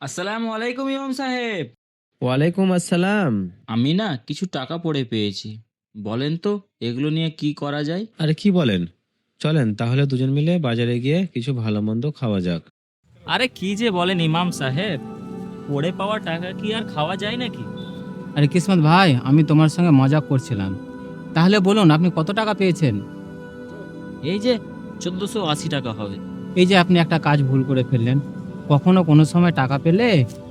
আসসালামু আলাইকুম ইমাম সাহেব। ওয়ালাইকুম আসসালাম। আমি না কিছু টাকা পড়ে পেয়েছি। বলেন তো এগুলো নিয়ে কি করা যায়? আরে কি বলেন? চলেন তাহলে দুজন মিলে বাজারে গিয়ে কিছু ভালো মন্দ খাওয়া যাক। আরে কি যে বলেন ইমাম সাহেব, পড়ে পাওয়া টাকা কি আর খাওয়া যায় নাকি? আরে কিসমত ভাই, আমি তোমার সঙ্গে মজা করছিলাম। তাহলে বলুন, আপনি কত টাকা পেয়েছেন? এই যে 1480 টাকা হবে। এই যে আপনি একটা কাজ ভুল করে ফেললেন। কখনো কোনো সময় টাকা পেলে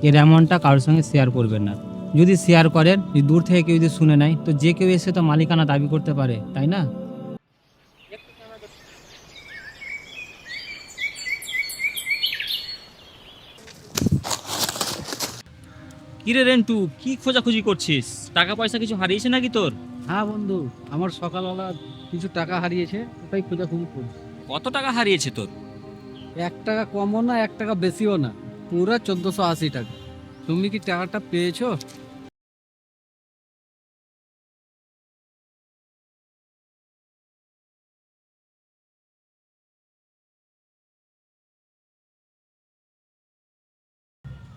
এর অ্যামাউন্টটা কারোর সঙ্গে শেয়ার করবেন না। যদি শেয়ার করেন, যদি দূর থেকে কেউ যদি শুনে নেয়, তো যে কেউ এসে তো মালিকানা দাবি করতে পারে, তাই না? কিরে রেন্টু, কি খোঁজাখুঁজি করছিস? টাকা পয়সা কিছু হারিয়েছে নাকি তোর? হ্যাঁ বন্ধু, আমার সকালবেলা কিছু টাকা হারিয়েছে, ওটাই খোঁজাখুঁজি করছি। কত টাকা হারিয়েছে তোর? 1 টাকা কমও না, 1 টাকা বেশিও না, পুরো 1480 টাকা। তুমি কি টাকাটা পেয়েছো?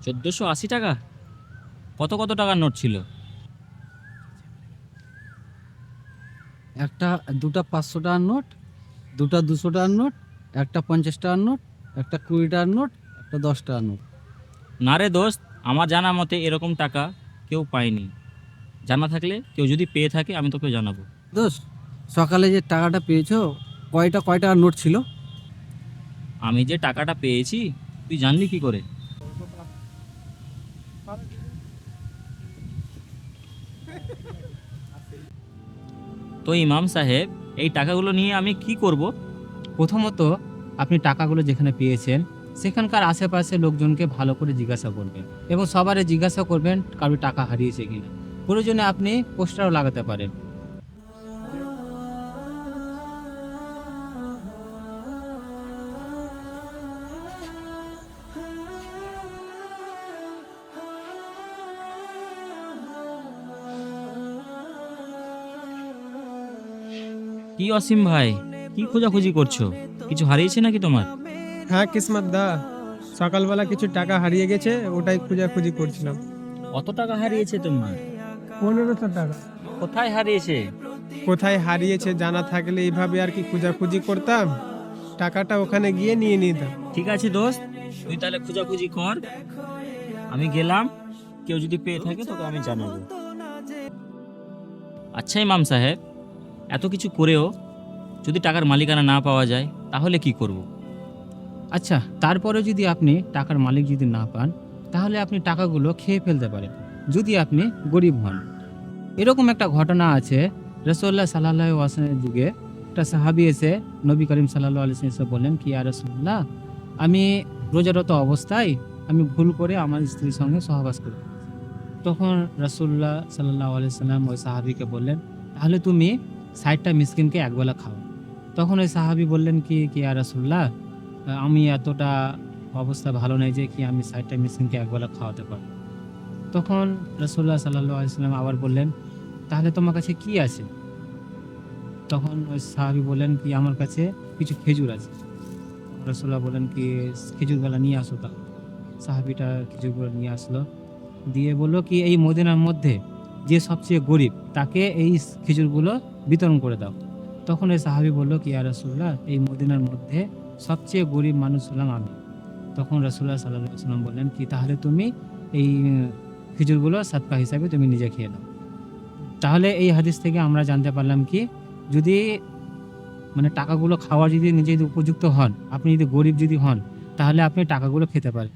$1480? কত কত টাকার নোট ছিল? দুটা 500 টাকার নোট, দুটা 200 টাকার নোট, একটা 50 টাকার নোট, একটা 20 টাকার নোট, একটা 10 টাকার নোট। না রে দোস্ত, আমার জানা মতে এরকম টাকা কেউ পায়নি। জানা থাকলে কেউ যদি পেয়ে থাকে আমি তোকে জানাবো। দোস্ত, সকালে যে টাকাটা পেয়েছো, কয় টাকার নোট ছিল? আমি যে টাকাটা পেয়েছি তুই জানলি কি করে? তো ইমাম সাহেব, এই টাকাগুলো নিয়ে আমি কি করব? প্রথমত, আপনি টাকাগুলো যেখানে পেয়েছেন সেখানকার আশেপাশে লোকজনকে ভালো করে জিজ্ঞাসা করবেন এবং সবারে জিজ্ঞাসা করবেন কারোর টাকা হারিয়েছে কিনা। প্রয়োজনে আপনি পোস্টারও লাগাতে পারেন। কি অসীম ভাই, কি খোঁজাখুঁজি করছো? কিছু হারিয়েছে নাকি তোমার? হ্যাঁ কিসমত দা, সকালবেলা কিছু টাকা হারিয়ে গেছে, ওটাই খোঁজাখুঁজি করছিলাম। কত টাকা হারিয়েছে তোমার? 1500 টাকা। কোথায় হারিয়েছে? কোথায় হারিয়েছে জানা থাকলে এইভাবে আর কি খোঁজাখুঁজি করতাম, টাকাটা ওখানে গিয়ে নিয়ে নিতাম। ঠিক আছে দোস্ত, তুই তাহলে খোঁজাখুঁজি কর, আমি গেলাম। কেউ যদি পেয়ে থাকে তোকে আমি জানাবো। আচ্ছা ইমাম সাহেব, এত কিছু করেও যদি টাকার মালিকানা না পাওয়া যায় তাহলে কি করব? আচ্ছা, তারপরে যদি আপনি টাকার মালিক যদি না পান, তাহলে আপনি টাকাগুলো খেয়ে ফেলতে পারেন, যদি আপনি গরিব হন। এরকম একটা ঘটনা আছে, রাসূলুল্লাহ সাল্লাল্লাহু আলাইহি ওয়াসাল্লামের যুগে একটা সাহাবী এসে নবী করিম সাল্লাল্লাহু আলাইহি ওয়াসাল্লাম বললেন কি, ইয়া রাসূলুল্লাহ, আমি রোজারত অবস্থায় আমি ভুল করে আমার স্ত্রীর সঙ্গে সহবাস করি। তখন রাসূলুল্লাহ সাল্লাল্লাহু আলাইহি ওয়াসাল্লাম ওই সাহাবীকে বললেন, তাহলে তুমি 60টা মিসকিনকে একবেলা খাও। তখন ওই সাহাবী বললেন কি ইয়া রাসূলুল্লাহ, আমি এতটা অবস্থা ভালো নেই যে কি আমি 60টা মিসকিনকে একবেলা খাওয়াতে পারবো। তখন রাসূলুল্লাহ সাল্লাল্লাহু আলাইহি ওয়াসাল্লাম আবার বললেন, তাহলে তোমার কাছে কি আছে? তখন ওই সাহাবী বললেন কি, আমার কাছে কিছু খেজুর আছে। রাসূলুল্লাহ বললেন কি, খেজুরগুলো নিয়ে আসো। তাহলে সাহাবীটা খেজুরগুলো নিয়ে আসলো, দিয়ে বললো কি, এই মদিনার মধ্যে যে সবচেয়ে গরিব তাকে এই খেজুরগুলো বিতরণ করে দাও। তখন ওই সাহাবী বলল কি, ইয়া রাসূলুল্লাহ, এই মদিনার মধ্যে সবচেয়ে গরিব মানুষ হলাম আমি। তখন রাসূলুল্লাহ সাল্লাল্লাহু আলাইহি ওয়াসাল্লাম বললেন কি, তাহলে তুমি এই খেজুরগুলো সাদকা হিসাবে তুমি নিজে খেয়ে নাও। তাহলে এই হাদিস থেকে আমরা জানতে পারলাম কি, যদি মানে টাকাগুলো খাওয়ার যদি নিজে যদি উপযুক্ত হন, আপনি যদি গরিব যদি হন, তাহলে আপনি টাকাগুলো খেতে পারেন।